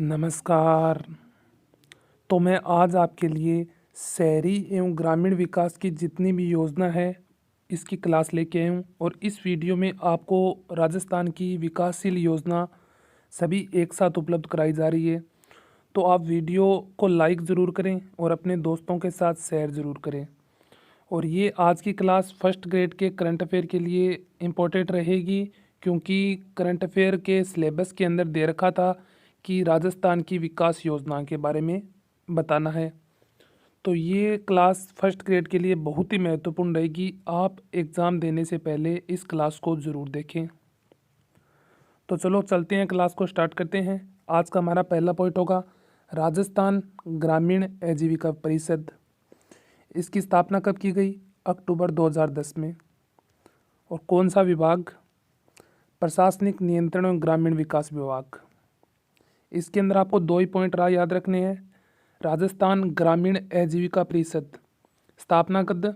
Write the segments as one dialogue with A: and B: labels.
A: नमस्कार। तो मैं आज आपके लिए शहरी एवं ग्रामीण विकास की जितनी भी योजना है इसकी क्लास लेके आया हूँ और इस वीडियो में आपको राजस्थान की विकासशील योजना सभी एक साथ उपलब्ध कराई जा रही है। तो आप वीडियो को लाइक ज़रूर करें और अपने दोस्तों के साथ शेयर ज़रूर करें। और ये आज की क्लास फर्स्ट ग्रेड के करंट अफेयर के लिए इम्पोर्टेंट रहेगी, क्योंकि करंट अफेयर के सिलेबस के अंदर दे रखा था कि राजस्थान की विकास योजना के बारे में बताना है। तो ये क्लास फर्स्ट ग्रेड के लिए बहुत ही महत्वपूर्ण रहेगी। आप एग्ज़ाम देने से पहले इस क्लास को ज़रूर देखें। तो चलो चलते हैं, क्लास को स्टार्ट करते हैं। आज का हमारा पहला पॉइंट होगा राजस्थान ग्रामीण आजीविका परिषद। इसकी स्थापना कब की गई? अक्टूबर 2010 में। और कौन सा विभाग? प्रशासनिक नियंत्रण एवं ग्रामीण विकास विभाग। इसके अंदर आपको दो ही पॉइंट याद रखने हैं। राजस्थान ग्रामीण आजीविका परिषद स्थापना कब?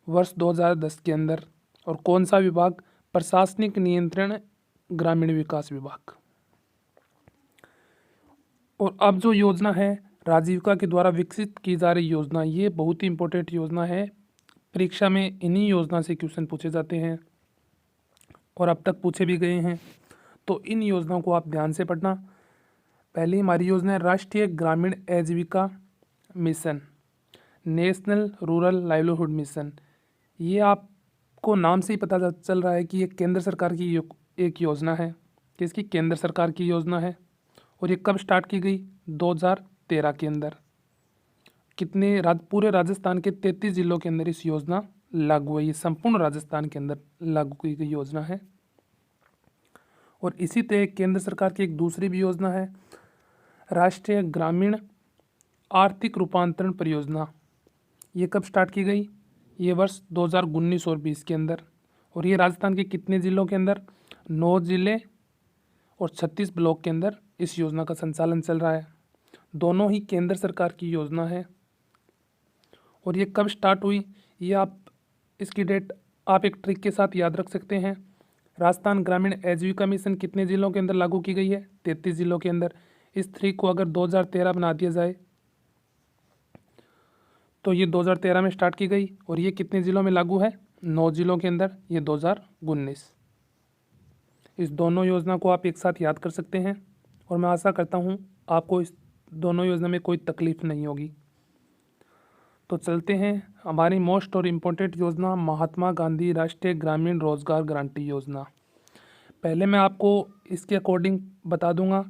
A: वर्ष 2010 के अंदर। और कौन सा विभाग? प्रशासनिक नियंत्रण ग्रामीण विकास विभाग। और अब जो योजना है राजीविका के द्वारा विकसित की जा रही योजना, ये बहुत ही इंपॉर्टेंट योजना है। परीक्षा में इन्हीं योजना से क्वेश्चन पूछे जाते हैं और अब तक पूछे भी गए हैं। तो इन योजनाओं को आप ध्यान से पढ़ना। पहली हमारी योजना है राष्ट्रीय ग्रामीण आजीविका mission, national rural livelihood mission. ये आपको नाम से ही पता चल रहा है कि ये केंद्र सरकार की एक योजना है। किसकी? केंद्र सरकार की योजना है। और ये कब स्टार्ट की गई? 2013 के अंदर। पूरे राजस्थान के 33 जिलों के अंदर इस योजना लागू हुई है। संपूर्ण राजस्थान के अंदर लागू की गई योजना है। और इसी तरह केंद्र सरकार की एक दूसरी भी योजना है राष्ट्रीय ग्रामीण आर्थिक रूपांतरण परियोजना। ये कब स्टार्ट की गई? ये वर्ष 2019 और 20 के अंदर। और ये राजस्थान के कितने ज़िलों के अंदर? 9 ज़िले और 36 ब्लॉक के अंदर इस योजना का संचालन चल रहा है। दोनों ही केंद्र सरकार की योजना है। और ये कब स्टार्ट हुई? ये आप इसकी डेट आप एक ट्रिक के साथ याद रख सकते हैं। राजस्थान ग्रामीण आजीविका मिशन कितने ज़िलों के अंदर लागू की गई है? 33 ज़िलों के अंदर। इस ट्रिक को अगर 2013 बना दिया जाए तो ये 2013 में स्टार्ट की गई और ये कितने ज़िलों में लागू है? 9 ज़िलों के अंदर। ये 2019। इस दोनों योजना को आप एक साथ याद कर सकते हैं और मैं आशा करता हूँ आपको इस दोनों योजना में कोई तकलीफ नहीं होगी। तो चलते हैं हमारी मोस्ट और इम्पोर्टेंट योजना महात्मा गांधी राष्ट्रीय ग्रामीण रोजगार गारंटी योजना। पहले मैं आपको इसके अकॉर्डिंग बता दूंगा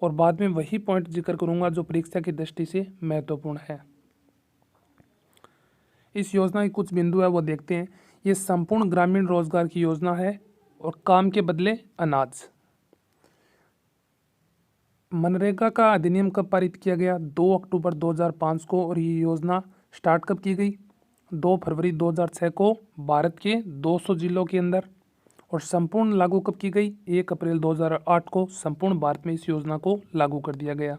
A: और बाद में वही पॉइंट जिक्र करूंगा जो परीक्षा की दृष्टि से महत्वपूर्ण है। इस योजना के कुछ बिंदु है वो देखते हैं। ये संपूर्ण ग्रामीण रोजगार की योजना है और काम के बदले अनाज। मनरेगा का अधिनियम कब पारित किया गया? 2 अक्टूबर 2005 को। और ये योजना स्टार्ट कब की गई? 2 फरवरी 2006 को भारत के 200 जिलों के अंदर। और संपूर्ण लागू कब की गई? 1 अप्रैल 2008 को संपूर्ण भारत में इस योजना को लागू कर दिया गया।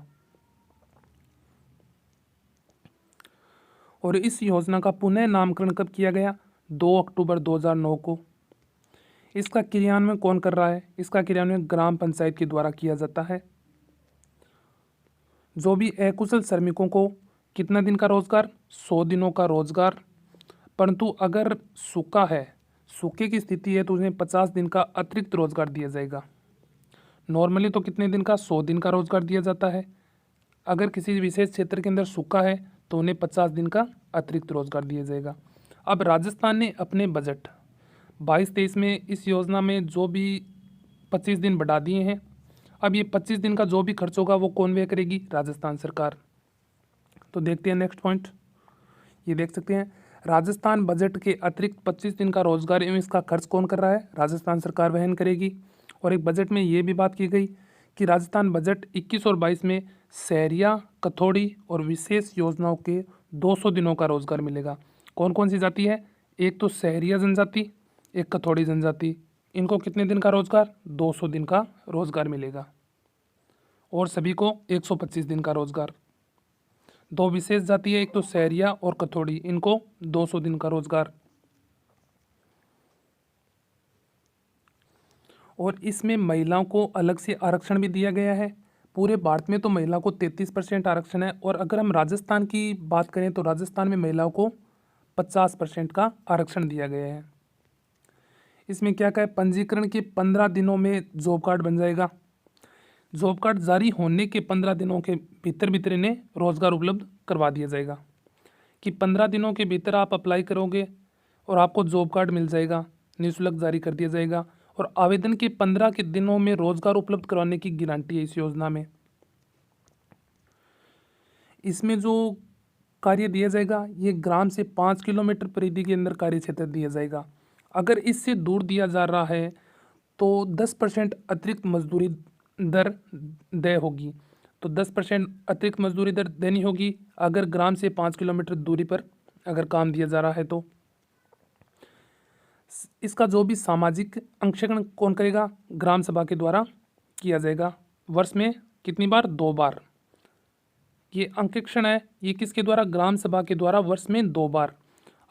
A: और इस योजना का पुनः नामकरण कब किया गया? 2 अक्टूबर 2009 को। इसका क्रियान्वयन कौन कर रहा है? इसका क्रियान्वयन ग्राम पंचायत के द्वारा किया जाता है। जो भी अकुशल श्रमिकों को कितना दिन का रोजगार? 100 दिनों का रोजगार। परंतु अगर सूखा है, सूखे की स्थिति है, तो उन्हें 50 दिन का अतिरिक्त रोजगार दिया जाएगा। नॉर्मली तो कितने दिन का? 100 दिन का रोजगार दिया जाता है। अगर किसी विशेष क्षेत्र के अंदर सूखा है तो उन्हें 50 दिन का अतिरिक्त रोजगार दिया जाएगा। अब राजस्थान ने अपने बजट 22-23 में इस योजना में जो भी 25 दिन बढ़ा दिए हैं। अब ये 25 दिन का जो भी खर्च होगा वो कौन व्यय करेगी? राजस्थान सरकार। तो देखते हैं नेक्स्ट पॉइंट। ये देख सकते हैं राजस्थान बजट के अतिरिक्त 25 दिन का रोजगार एवं इसका खर्च कौन कर रहा है? राजस्थान सरकार वहन करेगी। और एक बजट में ये भी बात की गई कि राजस्थान बजट 21 और 22 में सहरिया, कथौड़ी और विशेष योजनाओं के 200 दिनों का रोजगार मिलेगा। कौन कौन सी जाति है? एक तो सहरिया जनजाति, एक कथौड़ी जनजाति। इनको कितने दिन का रोजगार? 200 दिन का रोजगार मिलेगा। और सभी को 125 दिन का रोजगार। दो विशेष जाति है, एक तो सहरिया और कथौड़ी, इनको 200 दिन का रोजगार। और इसमें महिलाओं को अलग से आरक्षण भी दिया गया है। पूरे भारत में तो महिला को 33% आरक्षण है, और अगर हम राजस्थान की बात करें तो राजस्थान में महिलाओं को 50% का आरक्षण दिया गया है। इसमें क्या क्या है, पंजीकरण के 15 दिनों में जॉब कार्ड बन जाएगा। जॉब कार्ड जारी होने के 15 दिनों के भीतर भीतर इन्हें रोजगार उपलब्ध करवा दिया जाएगा, कि 15 दिनों के भीतर आप अप्लाई करोगे और आपको जॉब कार्ड मिल जाएगा, निःशुल्क जारी कर दिया जाएगा। और आवेदन के 15 के दिनों में रोजगार उपलब्ध करवाने की गारंटी है इस योजना में। इसमें जो कार्य दिया जाएगा ये ग्राम से 5 किलोमीटर परिधि के अंदर कार्य क्षेत्र दिया जाएगा। अगर इससे दूर दिया जा रहा है तो 10% अतिरिक्त मजदूरी दर देय होगी। तो 10% अतिरिक्त मजदूरी दर देनी होगी अगर ग्राम से 5 किलोमीटर दूरी पर अगर काम दिया जा रहा है तो। इसका जो भी सामाजिक अंकेक्षण कौन करेगा, ग्राम सभा के द्वारा किया जाएगा। वर्ष में कितनी बार, 2 बार। ये अंकेक्षण है ये किसके द्वारा, ग्राम सभा के द्वारा वर्ष में 2 बार।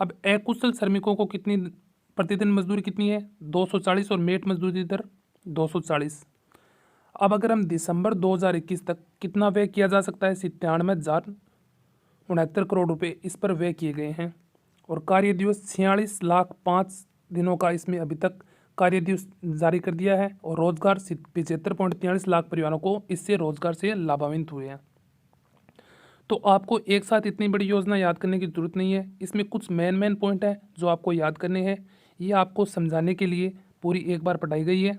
A: अब अकुशल श्रमिकों को कितनी प्रतिदिन मजदूरी कितनी है, 240, और मेट मजदूरी दर 240। अब अगर हम दिसंबर 2021 तक कितना व्यय किया जा सकता है, 97,069 करोड़ रुपए इस पर व्यय किए गए हैं। और कार्य दिवस 46,05,000 दिनों का इसमें अभी तक कार्य दिवस जारी कर दिया है, और रोजगार 75.43 लाख परिवारों को इससे रोजगार से लाभान्वित हुए हैं। तो आपको एक साथ इतनी बड़ी योजना याद करने की जरूरत नहीं है, इसमें कुछ मेन पॉइंट है जो आपको याद करने हैं। ये आपको समझाने के लिए पूरी एक बार पढ़ाई गई है।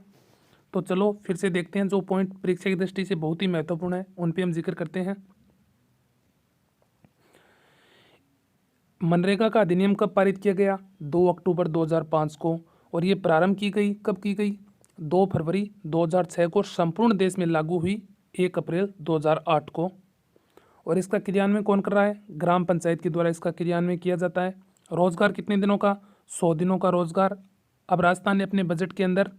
A: तो चलो फिर से देखते हैं जो पॉइंट परीक्षा की दृष्टि से बहुत ही महत्वपूर्ण है, उन पे हम जिक्र करते हैं। मनरेगा का अधिनियम कब पारित किया गया, 2 अक्टूबर 2005 को। और ये प्रारंभ की गई, कब की गई, 2 फरवरी 2006 को। संपूर्ण देश में लागू हुई 1 अप्रैल 2008 को। और इसका क्रियान्वयन कौन कर रहा है, ग्राम पंचायत के द्वारा इसका क्रियान्वयन किया जाता है। रोजगार कितने दिनों का, 100 दिनों का रोजगार। अब राजस्थान ने अपने बजट के अंदर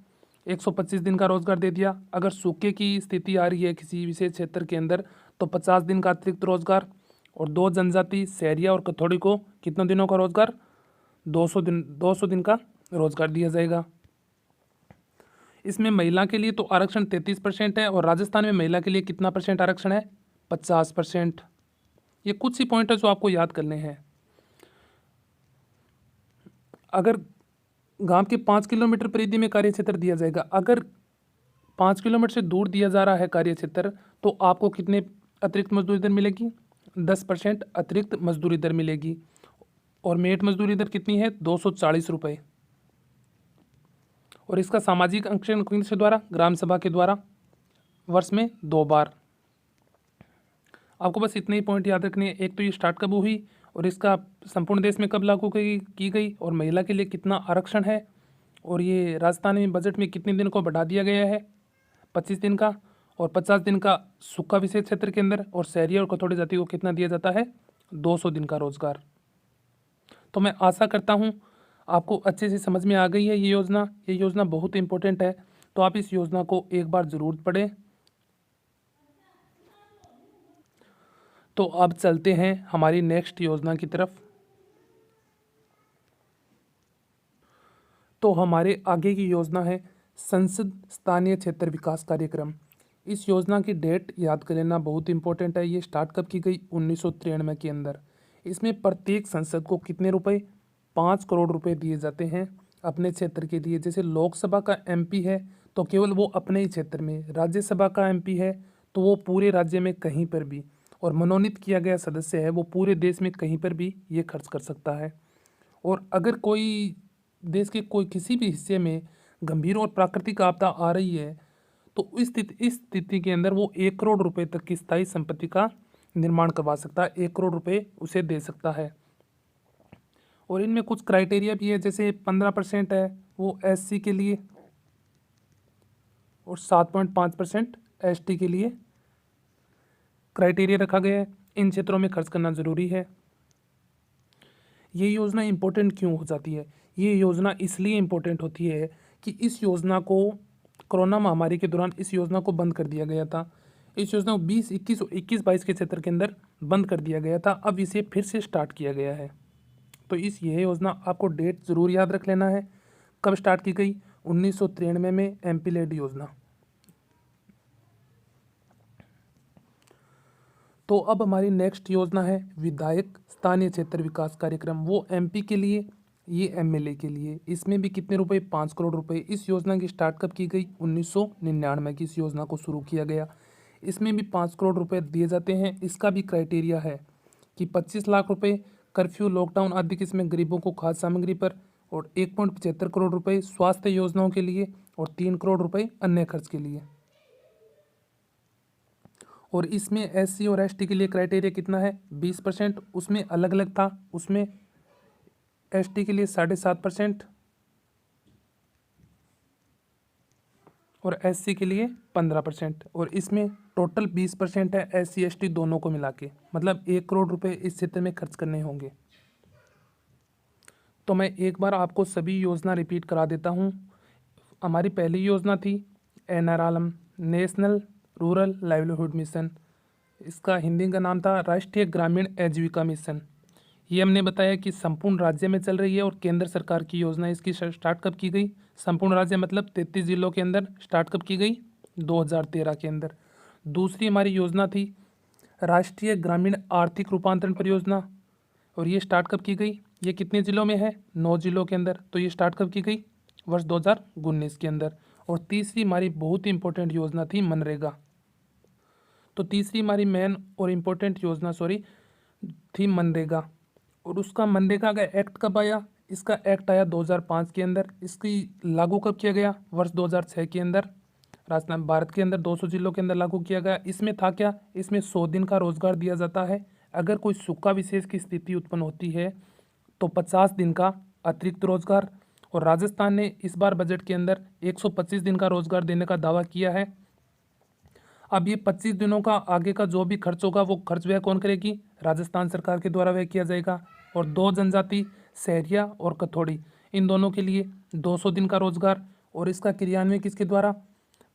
A: 125 दिन का रोजगार दे दिया। अगर सूखे की स्थिति आ रही है किसी विशेष क्षेत्र के अंदर तो 50 दिन का अतिरिक्त रोजगार। और 2 जनजाति सहरिया और कथोड़ी को कितने दिनों का रोजगार, 200 दिन का रोजगार दिया जाएगा। इसमें महिला के लिए तो आरक्षण 33% है, और राजस्थान में महिला के लिए कितना परसेंट आरक्षण है, 50%। ये कुछ ही पॉइंट है जो आपको याद करने हैं। अगर गांव के 5 किलोमीटर परिधि में कार्य क्षेत्र दिया जाएगा, अगर 5 किलोमीटर से दूर दिया जा रहा है कार्य क्षेत्र तो आपको कितने अतिरिक्त मजदूरी दर मिलेगी, 10% अतिरिक्त मजदूरी दर मिलेगी। और मेट मजदूरी दर कितनी है, 240 रुपये। और इसका सामाजिक अंकेक्षण किसके द्वारा, ग्राम सभा के द्वारा, वर्ष में 2 बार। आपको बस इतने ही पॉइंट याद रखने हैं। एक तो ये स्टार्ट कब हुई, और इसका संपूर्ण देश में कब लागू की गई, और महिला के लिए कितना आरक्षण है, और ये राजस्थान में बजट में कितने दिन को बढ़ा दिया गया है, 25 दिन का, और 50 दिन का सूखा विशेष क्षेत्र के अंदर, और शहरी और कथोड़ी जाति को कितना दिया जाता है, 200 दिन का रोजगार। तो मैं आशा करता हूँ आपको अच्छे से समझ में आ गई है ये योजना बहुत इंपॉर्टेंट है। तो आप इस योजना को एक बार ज़रूर पढ़ें। तो अब चलते हैं हमारी नेक्स्ट योजना की तरफ। तो हमारे आगे की योजना है संसद स्थानीय क्षेत्र विकास कार्यक्रम। इस योजना की डेट याद कर लेना बहुत इंपॉर्टेंट है। ये स्टार्ट कब की गई, 1993 के अंदर। इसमें प्रत्येक संसद को कितने रुपए, 5 करोड़ रुपए दिए जाते हैं अपने क्षेत्र के लिए। जैसे लोकसभा का एमपी है तो केवल वो अपने ही क्षेत्र में, राज्यसभा का एमपी है तो वो पूरे राज्य में कहीं पर भी, और मनोनीत किया गया सदस्य है वो पूरे देश में कहीं पर भी ये खर्च कर सकता है। और अगर कोई देश के कोई किसी भी हिस्से में गंभीर और प्राकृतिक आपदा आ रही है तो इस स्थिति के अंदर वो 1 करोड़ रुपए तक की स्थायी संपत्ति का निर्माण करवा सकता है, 1 करोड़ रुपए उसे दे सकता है। और इनमें कुछ क्राइटेरिया भी है, जैसे 15% है वो एससी के लिए, और 7.5% एसटी के लिए क्राइटेरिया रखा गया है। इन क्षेत्रों में खर्च करना जरूरी है। ये योजना इम्पोर्टेंट क्यों हो जाती है, ये योजना इसलिए इम्पोर्टेंट होती है कि इस योजना को कोरोना महामारी के दौरान इस योजना को बंद कर दिया गया था। इस योजना को 2021 और 21-22 के क्षेत्र के अंदर बंद कर दिया गया था। अब इसे फिर से स्टार्ट किया गया है। तो यह योजना आपको डेट ज़रूर याद रख लेना है, कब स्टार्ट की गई, 1993 में एमपी लेड योजना। तो अब हमारी नेक्स्ट योजना है विधायक स्थानीय क्षेत्र विकास कार्यक्रम, वो एमपी के लिए, ये एमएलए के लिए। इसमें भी कितने रुपए, 5 करोड़ रुपए। इस योजना की स्टार्ट कब की गई, 1999 की इस योजना को शुरू किया गया। इसमें भी 5 करोड़ रुपए दिए जाते हैं। इसका भी क्राइटेरिया है कि 25 लाख रुपए कर्फ्यू, लॉकडाउन आदि किस्में गरीबों को खाद्य सामग्री पर, और 1.75 करोड़ रुपए स्वास्थ्य योजनाओं के लिए, और 3 करोड़ रुपए अन्य खर्च के लिए। और इसमें एससी और एसटी के लिए क्राइटेरिया कितना है, 20%। उसमें अलग अलग था, उसमें एसटी के लिए 7.5% और एससी के लिए 15%। और इसमें टोटल 20% है एससी एसटी दोनों को मिला के, मतलब 1 करोड़ रुपए इस क्षेत्र में खर्च करने होंगे। तो मैं एक बार आपको सभी योजना रिपीट करा देता हूँ। हमारी पहली योजना थी NRLM, national rural livelihood mission. इसका हिंदी का नाम था राष्ट्रीय ग्रामीण आजीविका मिशन। ये हमने बताया कि संपूर्ण राज्य में चल रही है और केंद्र सरकार की योजना है। इसकी स्टार्ट कब की गई, संपूर्ण राज्य मतलब 33 जिलों के अंदर स्टार्ट कब की गई, 2013 के अंदर। दूसरी हमारी योजना थी राष्ट्रीय ग्रामीण आर्थिक रूपांतरण परियोजना, और ये स्टार्ट कब की गई, ये कितने जिलों में है, 9 जिलों के अंदर। तो ये स्टार्ट कब की गई, वर्ष 2019 के अंदर। और तीसरी हमारी बहुत ही इंपॉर्टेंट योजना थी मनरेगा। तो तीसरी हमारी मेन और इम्पोर्टेंट योजना थी मनरेगा। और उसका मनरेगा का एक्ट कब आया, इसका एक्ट आया 2005 के अंदर। इसकी लागू कब किया गया, वर्ष 2006 के अंदर। राजस्थान भारत के अंदर 200 जिलों के अंदर लागू किया गया। इसमें था क्या, इसमें 100 दिन का रोजगार दिया जाता है। अगर कोई सूखा विशेष की स्थिति उत्पन्न होती है तो 50 दिन का अतिरिक्त रोजगार। और राजस्थान ने इस बार बजट के अंदर 125 दिन का रोजगार देने का दावा किया है। अब ये 25 दिनों का आगे का जो भी खर्च होगा वो खर्च व्यय कौन करेगी, राजस्थान सरकार के द्वारा व्यय किया जाएगा। और 2 जनजाति सहरिया और कथोड़ी, इन दोनों के लिए 200 दिन का रोजगार। और इसका क्रियान्वयन किसके द्वारा,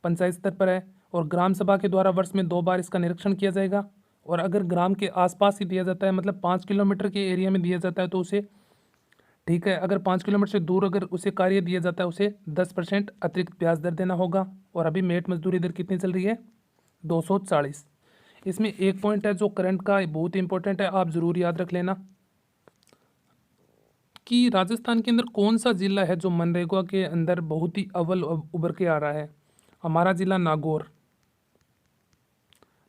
A: पंचायत स्तर पर है। और ग्राम सभा के द्वारा वर्ष में 2 बार इसका निरीक्षण किया जाएगा। और अगर ग्राम के आसपास ही दिया जाता है, मतलब 5 किलोमीटर के एरिया में दिया जाता है तो उसे ठीक है। अगर 5 किलोमीटर से दूर अगर उसे कार्य दिया जाता है उसे 10% अतिरिक्त ब्याज दर देना होगा। और अभी मेट मजदूरी दर कितनी चल रही है, 240। इसमें एक पॉइंट है जो करंट का बहुत इंपॉर्टेंट है, आप जरूर याद रख लेना कि राजस्थान के अंदर कौन सा जिला है जो मनरेगा के अंदर बहुत ही अव्वल उभर के आ रहा है। हमारा जिला नागौर,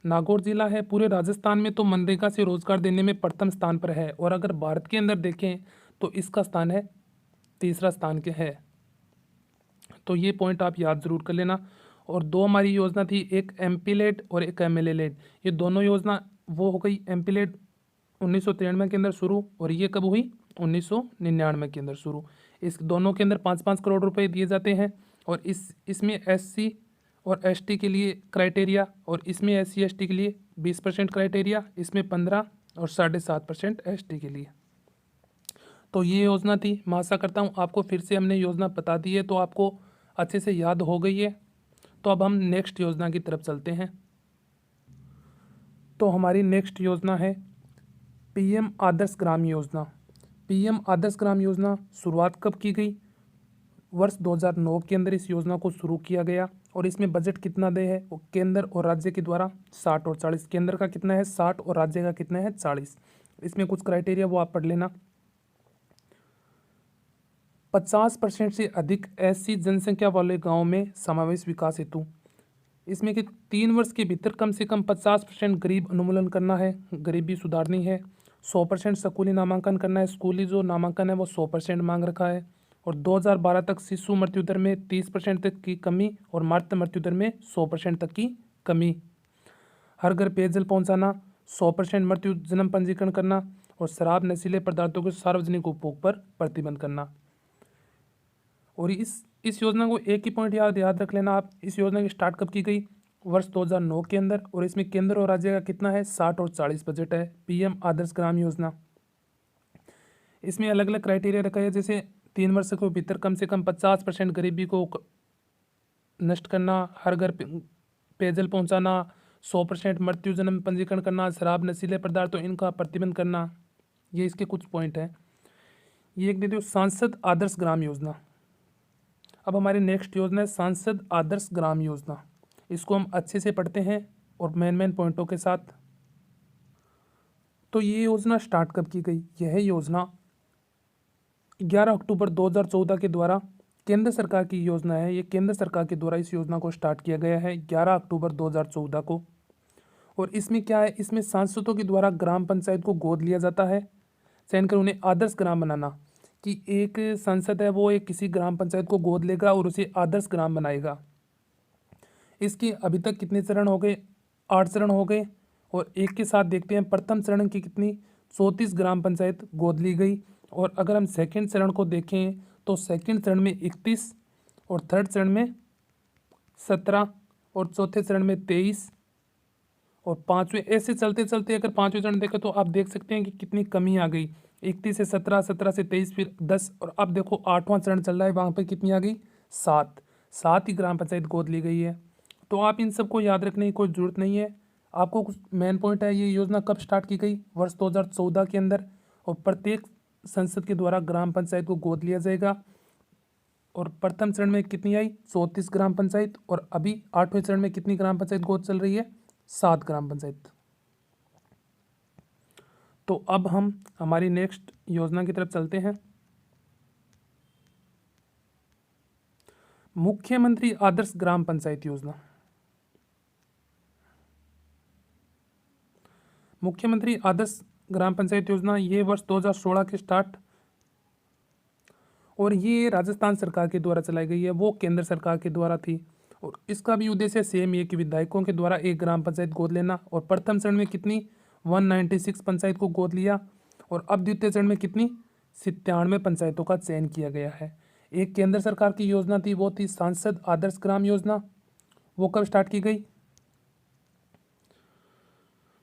A: नागौर जिला है पूरे राजस्थान में तो मनरेगा से रोजगार देने में प्रथम स्थान पर है। और अगर भारत के अंदर देखें तो इसका स्थान है तीसरा स्थान के है। तो ये पॉइंट आप याद जरूर कर लेना। और 2 हमारी योजना थी, एक एमपी लेड और एक एमएलए लेड। ये दोनों योजना वो हो गई, एमपी लेड 1993 के अंदर शुरू, और ये कब हुई, 1999 के अंदर शुरू। इस दोनों के अंदर 5-5 करोड़ रुपए दिए जाते हैं। और इसमें एससी और एसटी के लिए क्राइटेरिया, और इसमें एससी एसटी के लिए 20% क्राइटेरिया, इसमें 15 और 7.5% एसटी के लिए। तो ये योजना थी। मैं आशा करता हूँ आपको फिर से हमने योजना बता दी है तो आपको अच्छे से याद हो गई है। तो अब हम नेक्स्ट योजना की तरफ चलते हैं। तो हमारी नेक्स्ट योजना है पीएम आदर्श ग्राम योजना। पीएम आदर्श ग्राम योजना शुरुआत कब की गई, वर्ष 2009 के अंदर इस योजना को शुरू किया गया। और इसमें बजट कितना दे है, वो केंद्र और राज्य के द्वारा 60 और 40। केंद्र का कितना है 60 और राज्य का कितना है 40। इसमें कुछ क्राइटेरिया वो आप पढ़ लेना। 50% से अधिक ऐसी जनसंख्या वाले गाँव में समावेश विकास हेतु। इसमें कि 3 वर्ष के भीतर कम से कम 50% गरीब उन्मूलन करना है, गरीबी सुधारनी है। 100% स्कूली नामांकन करना है, स्कूली जो नामांकन है वो 100% मांग रखा है। और 2012 तक शिशु मृत्यु दर में 30% तक की कमी और मातृ मृत्यु दर में 100% तक की कमी। हर घर पेयजल पहुंचाना, 100% मृत्यु जन्म पंजीकरण करना, और शराब नशीले पदार्थों के सार्वजनिक उपभोग पर प्रतिबंध करना। और इस योजना को एक ही पॉइंट याद रख लेना आप, इस योजना की स्टार्ट कब की गई, वर्ष 2009 के अंदर। और इसमें केंद्र और राज्य का कितना है 60 और 40 बजट है। पीएम आदर्श ग्राम योजना, इसमें अलग अलग क्राइटेरिया रखा है, जैसे 3 वर्ष के भीतर कम से कम 50% गरीबी को नष्ट करना, हर घर पेयजल पहुंचाना, 100% मृत्यु जन्म पंजीकरण करना, शराब नशीले पदार्थों इनका प्रतिबंध करना। ये इसके कुछ पॉइंट हैं। ये एक दे दो सांसद आदर्श ग्राम योजना। अब हमारी नेक्स्ट योजना है सांसद आदर्श ग्राम योजना। इसको हम अच्छे से पढ़ते हैं और मेन पॉइंटों के साथ। तो ये योजना स्टार्ट कब की गई? यह योजना 11 अक्टूबर 2014 के द्वारा केंद्र सरकार की योजना है। ये केंद्र सरकार के द्वारा इस योजना को स्टार्ट किया गया है 11 अक्टूबर 2014 को। और इसमें क्या है, इसमें सांसदों के द्वारा ग्राम पंचायत को गोद लिया जाता है, चयन कर उन्हें आदर्श ग्राम बनाना, कि एक सांसद है वो एक किसी ग्राम पंचायत को गोद लेगा और उसे आदर्श ग्राम बनाएगा। इसके अभी तक कितने चरण हो गए? 8 चरण हो गए। और एक के साथ देखते हैं प्रथम चरण की कितनी 34 ग्राम पंचायत गोद ली गई। और अगर हम सेकंड चरण को देखें तो सेकंड चरण में 31 और थर्ड चरण में 17 और चौथे चरण में 23 और पाँचवें, ऐसे चलते चलते अगर पाँचवें चरण देखें तो आप देख सकते हैं कि कितनी कमी आ गई। 31 से 17, 17 से 23, फिर 10 और अब देखो 8वां चरण चल रहा है, वहाँ पर कितनी आ गई? 7 ही ग्राम पंचायत गोद ली गई है। तो आप इन सबको याद रखने की कोई ज़रूरत नहीं है। आपको कुछ मेन पॉइंट है, ये योजना कब स्टार्ट की गई? वर्ष 2014 के अंदर। और प्रत्येक संसद के द्वारा ग्राम पंचायत को गोद लिया जाएगा। और प्रथम चरण में कितनी आई? 34 ग्राम पंचायत। और अभी 8वें चरण में कितनी ग्राम पंचायत गोद चल रही है? 7 ग्राम पंचायत। तो अब हम हमारी नेक्स्ट योजना की तरफ चलते हैं। मुख्यमंत्री आदर्श ग्राम पंचायत योजना। मुख्यमंत्री आदर्श ग्राम पंचायत योजना ये वर्ष 2016 के स्टार्ट, और ये राजस्थान सरकार के द्वारा चलाई गई है, वो केंद्र सरकार के द्वारा थी। और इसका भी उद्देश्य सेम ये कि विधायकों के द्वारा एक ग्राम पंचायत गोद लेना। और प्रथम चरण में कितनी 196 पंचायत को गोद लिया। और अब द्वितीय चरण में कितनी 97 पंचायतों का चयन किया गया है। एक केंद्र सरकार की योजना थी, वो थी सांसद आदर्श ग्राम योजना। वो कब स्टार्ट की गई?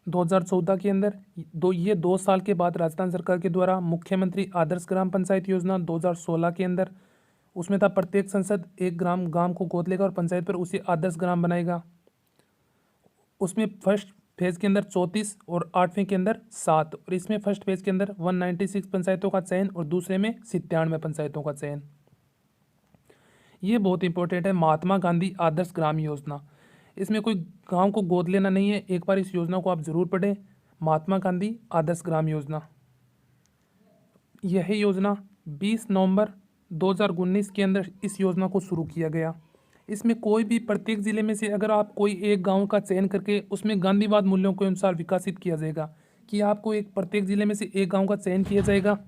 A: 2014 के अंदर। ये 2 साल के बाद राजस्थान सरकार के द्वारा मुख्यमंत्री आदर्श ग्राम पंचायत योजना 2016 के अंदर, उसमें था प्रत्येक संसद एक गांव को गोद लेगा और पंचायत पर उसे आदर्श ग्राम बनाएगा। उसमें फर्स्ट फेज के अंदर 34 और 8वें के अंदर 7, और इसमें फर्स्ट फेज के अंदर 196 पंचायतों का चयन और दूसरे में 97 पंचायतों का चयन। ये बहुत इंपॉर्टेंट है, महात्मा गांधी आदर्श ग्राम योजना। इसमें कोई गांव को गोद लेना नहीं है, एक बार इस योजना को आप जरूर पढ़ें। महात्मा गांधी आदर्श ग्राम योजना, यह योजना 20 नवंबर 2019 के अंदर इस योजना को शुरू किया गया। इसमें कोई भी प्रत्येक जिले में से अगर आप कोई एक गांव का चयन करके उसमें गांधीवाद मूल्यों के अनुसार विकसित किया जाएगा, कि आपको एक प्रत्येक जिले में से एक गांव का चयन किया जाएगा।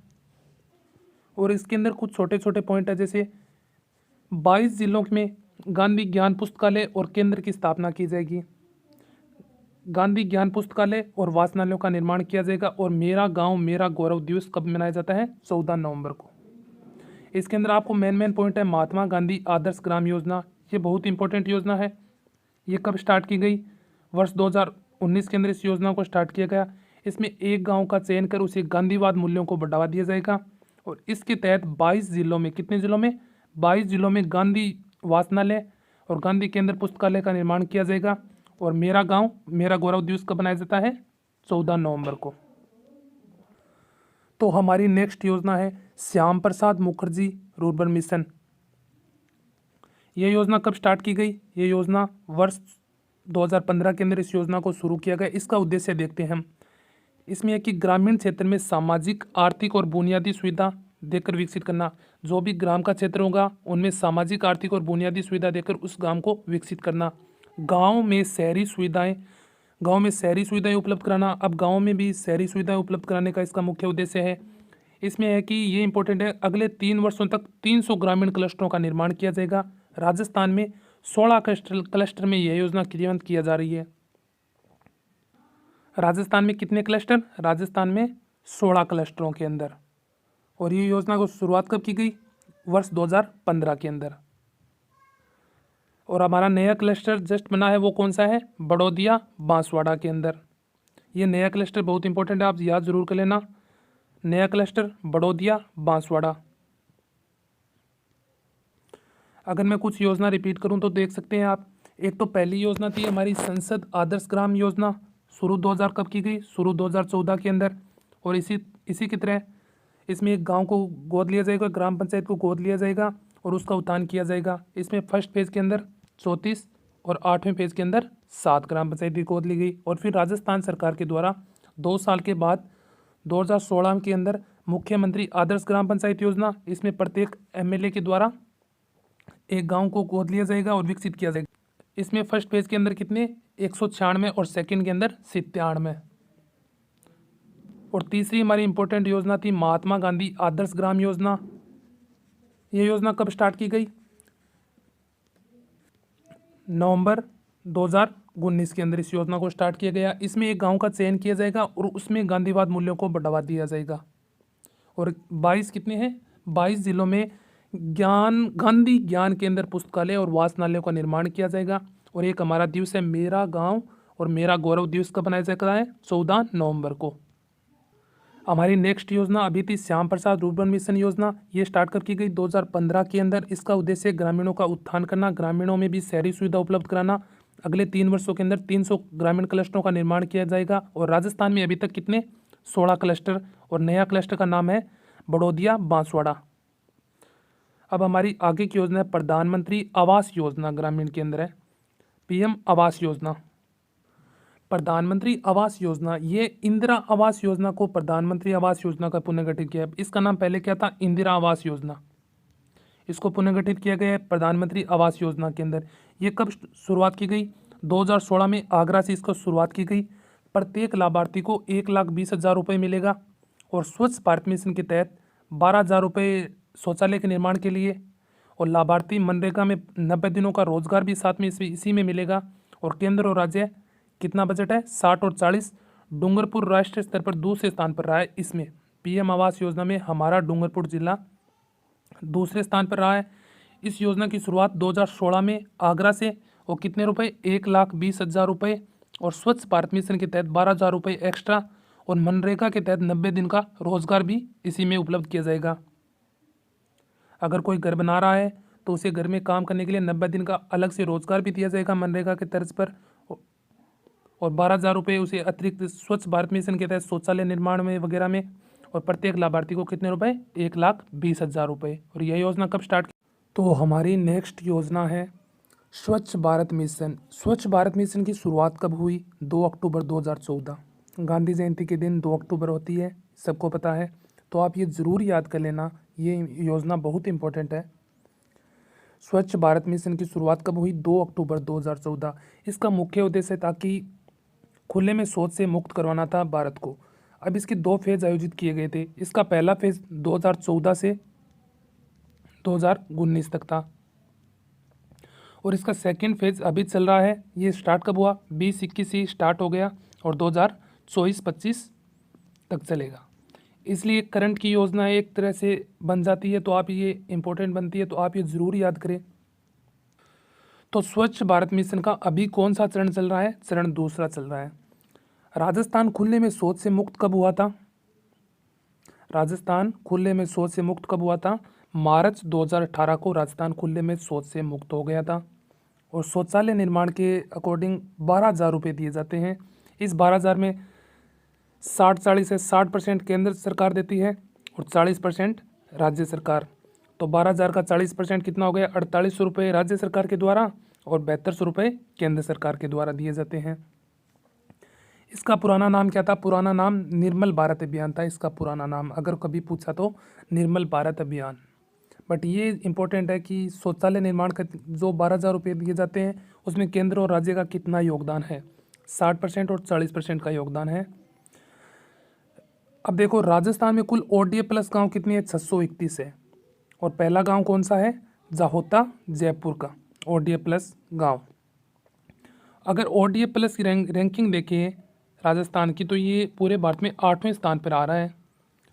A: और इसके अंदर कुछ छोटे छोटे पॉइंट है, जैसे 22 जिलों में गांधी ज्ञान पुस्तकालय और केंद्र की स्थापना की जाएगी। गांधी ज्ञान पुस्तकालय और वाचनालयों का निर्माण किया जाएगा। और मेरा गांव मेरा गौरव दिवस कब मनाया जाता है? 14 नवंबर को। इसके अंदर आपको मेन पॉइंट है महात्मा गांधी आदर्श ग्राम योजना, ये बहुत इंपॉर्टेंट योजना है। ये कब स्टार्ट की गई? वर्ष 2019 के अंदर इस योजना को स्टार्ट किया गया। इसमें एक गांव का चयन कर उसे गांधीवाद मूल्यों को बढ़ावा दिया जाएगा। और इसके तहत 22 जिलों में, कितने जिलों में? 22 जिलों में गांधी वाचनालय और गांधी केंद्र पुस्तकालय का निर्माण किया जाएगा। और मेरा गांव मेरा गौरव दिवस कब मनाया जाता है? 14 नवंबर को। तो हमारी नेक्स्ट योजना है श्याम प्रसाद मुखर्जी रूरबन मिशन। ये योजना कब स्टार्ट की गई? ये योजना वर्ष 2015 के अंदर इस योजना को शुरू किया गया। इसका उद्देश्य देखते हैं हम। इसमें है कि ग्रामीण क्षेत्र में सामाजिक, आर्थिक और बुनियादी सुविधा देकर विकसित करना। जो भी ग्राम का क्षेत्र होगा उनमें सामाजिक, आर्थिक और बुनियादी सुविधा देकर उस गांव को विकसित करना। गांव में शहरी सुविधाएं उपलब्ध कराना। अब गांव में भी शहरी सुविधाएं उपलब्ध कराने का इसका मुख्य उद्देश्य है। इसमें है कि ये इंपॉर्टेंट है, अगले 3 वर्षों तक 300 ग्रामीण क्लस्टरों का निर्माण किया जाएगा। राजस्थान में 16 क्लस्टर में यह योजना क्रियान्वित किया जा रही है। राजस्थान में कितने क्लस्टर? राजस्थान में 16 क्लस्टरों के अंदर। और ये योजना को शुरुआत कब की गई? वर्ष 2015 के अंदर। और हमारा नया क्लस्टर जस्ट बना है, वो कौन सा है? बड़ौदिया बांसवाड़ा के अंदर। ये नया क्लस्टर बहुत इंपॉर्टेंट है, आप याद जरूर कर लेना। नया क्लस्टर बड़ौदिया बांसवाड़ा। अगर मैं कुछ योजना रिपीट करूं तो देख सकते हैं आप। एक तो पहली योजना थी हमारी संसद आदर्श ग्राम योजना, शुरू 2000 कब की गई? शुरू 2014 के अंदर। और इसी की तरह इसमें एक गांव को गोद लिया जाएगा, ग्राम पंचायत को गोद लिया जाएगा और उसका उत्थान किया जाएगा। इसमें फर्स्ट फेज के अंदर 34 और 8वें फेज के अंदर 7 ग्राम पंचायत की गोद ली गई। और फिर राजस्थान सरकार के द्वारा 2 साल के बाद 2016 के अंदर मुख्यमंत्री आदर्श ग्राम पंचायत योजना, इसमें प्रत्येक एमएलए के द्वारा एक गांव को गोद लिया जाएगा और विकसित किया जाएगा। इसमें फर्स्ट फेज के अंदर कितने 196 और सेकंड के अंदर 97। और तीसरी हमारी इंपॉर्टेंट योजना थी महात्मा गांधी आदर्श ग्राम योजना। ये योजना कब स्टार्ट की गई? नवंबर 2019 के अंदर इस योजना को स्टार्ट किया गया। इसमें एक गांव का चयन किया जाएगा और उसमें गांधीवाद मूल्यों को बढ़ावा दिया जाएगा। और 22 कितने हैं 22 जिलों में गांधी ज्ञान केंद्र, पुस्तकालय और वाचनालयों का निर्माण किया जाएगा। और एक हमारा दिवस है मेरा गांव और मेरा गौरव दिवस कब मनाया जाता है? 14 नवंबर को। हमारी नेक्स्ट योजना अभी थी श्याम प्रसाद रूरबन मिशन योजना। ये स्टार्ट कर की गई 2015 के अंदर। इसका उद्देश्य ग्रामीणों का उत्थान करना, ग्रामीणों में भी शहरी सुविधा उपलब्ध कराना। अगले 3 वर्षों के अंदर 300 ग्रामीण क्लस्टरों का निर्माण किया जाएगा। और राजस्थान में अभी तक कितने 16 क्लस्टर, और नया क्लस्टर का नाम है बड़ौदिया बांसवाड़ा। अब हमारी आगे की योजना है प्रधानमंत्री आवास योजना, ग्रामीण के अंदर है पीएम आवास योजना। प्रधानमंत्री आवास योजना, ये इंदिरा आवास योजना को प्रधानमंत्री आवास योजना का पुनर्गठित किया है। इसका नाम पहले क्या था? इंदिरा आवास योजना। इसको पुनर्गठित किया गया है प्रधानमंत्री आवास योजना के अंदर। ये कब शुरुआत की गई? 2016 में आगरा से इसको शुरुआत की गई। प्रत्येक लाभार्थी को 1,20,000 रुपये मिलेगा। और स्वच्छ भारत मिशन के तहत 12,000 रुपये शौचालय के निर्माण के लिए। और लाभार्थी मनरेगा में 90 दिनों का रोजगार भी साथ में इसी में मिलेगा। और केंद्र और राज्य कितना बजट है? 60 और 40। डूंगरपुर राष्ट्रीय स्तर पर दूसरे स्थान पर रहा है। इसमें पीएम आवास योजना में हमारा डूंगरपुर जिला दूसरे स्थान पर रहा है। इस योजना की शुरुआत 2016 में आगरा से, और कितने रुपए? 1,20,000 रुपये। और स्वच्छ भारत मिशन के तहत 12,000 रुपये एक्स्ट्रा। और मनरेगा के तहत 90 दिन का रोजगार भी इसी में उपलब्ध किया जाएगा। अगर कोई घर बना रहा है तो उसे घर में काम करने के लिए 90 दिन का अलग से रोजगार भी दिया जाएगा मनरेगा के तर्ज पर। और 12,000 रुपये उसे अतिरिक्त स्वच्छ भारत मिशन के तहत शौचालय निर्माण में वगैरह में। और प्रत्येक लाभार्थी को कितने रुपए? 1,20,000 रुपये। और यह योजना कब स्टार्ट की? तो हमारी नेक्स्ट योजना है स्वच्छ भारत मिशन। स्वच्छ भारत मिशन की शुरुआत कब हुई? 2 अक्टूबर 2014। गांधी जयंती के दिन 2 अक्टूबर होती है, सबको पता है। तो आप ये ज़रूर याद कर लेना, ये योजना बहुत इंपॉर्टेंट है। स्वच्छ भारत मिशन की शुरुआत कब हुई? 2 अक्टूबर 2014। इसका मुख्य उद्देश्य था कि खुले में शौच से मुक्त करवाना था भारत को। अब इसके 2 फेज आयोजित किए गए थे। इसका पहला फेज 2014 से 2019 तक था। और इसका सेकंड फेज अभी चल रहा है। ये स्टार्ट कब हुआ? 2021 से स्टार्ट हो गया और 2024-25 तक चलेगा। इसलिए करंट की योजना एक तरह से बन जाती है, तो आप ये इम्पोर्टेंट बनती है, तो आप ये ज़रूर याद करें। तो स्वच्छ भारत मिशन का अभी कौन सा चरण चल रहा है? चरण दूसरा चल रहा है। राजस्थान खुले में शौच से मुक्त कब हुआ था? राजस्थान खुले में शौच से मुक्त कब हुआ था? मार्च 2018 को राजस्थान खुले में शौच से मुक्त हो गया था। और शौचालय निर्माण के अकॉर्डिंग 12,000 रुपये दिए जाते हैं। इस 12,000 में 60-40 है, 60% केंद्र सरकार देती है और 40% राज्य सरकार। तो 12,000 का 40% कितना हो गया? 4,800 रुपये राज्य सरकार के द्वारा और 7200 रुपये केंद्र सरकार के द्वारा दिए जाते हैं। इसका पुराना नाम क्या था? पुराना नाम निर्मल भारत अभियान था। इसका पुराना नाम अगर कभी पूछा तो निर्मल भारत अभियान। बट ये इम्पोर्टेंट है कि शौचालय निर्माण का जो 12,000 रुपये दिए जाते हैं उसमें केंद्र और राज्य का कितना योगदान है? 60% और 40% का योगदान है। अब देखो राजस्थान में कुल ओडीएफ प्लस गांव कितनी है? 631 है। और पहला गांव कौन सा है? जाहोता जयपुर का ओडीएफ प्लस गांव। अगर ओडीएफ प्लस की रैंकिंग देखें राजस्थान की, तो ये पूरे भारत में 8वें स्थान पर आ रहा है।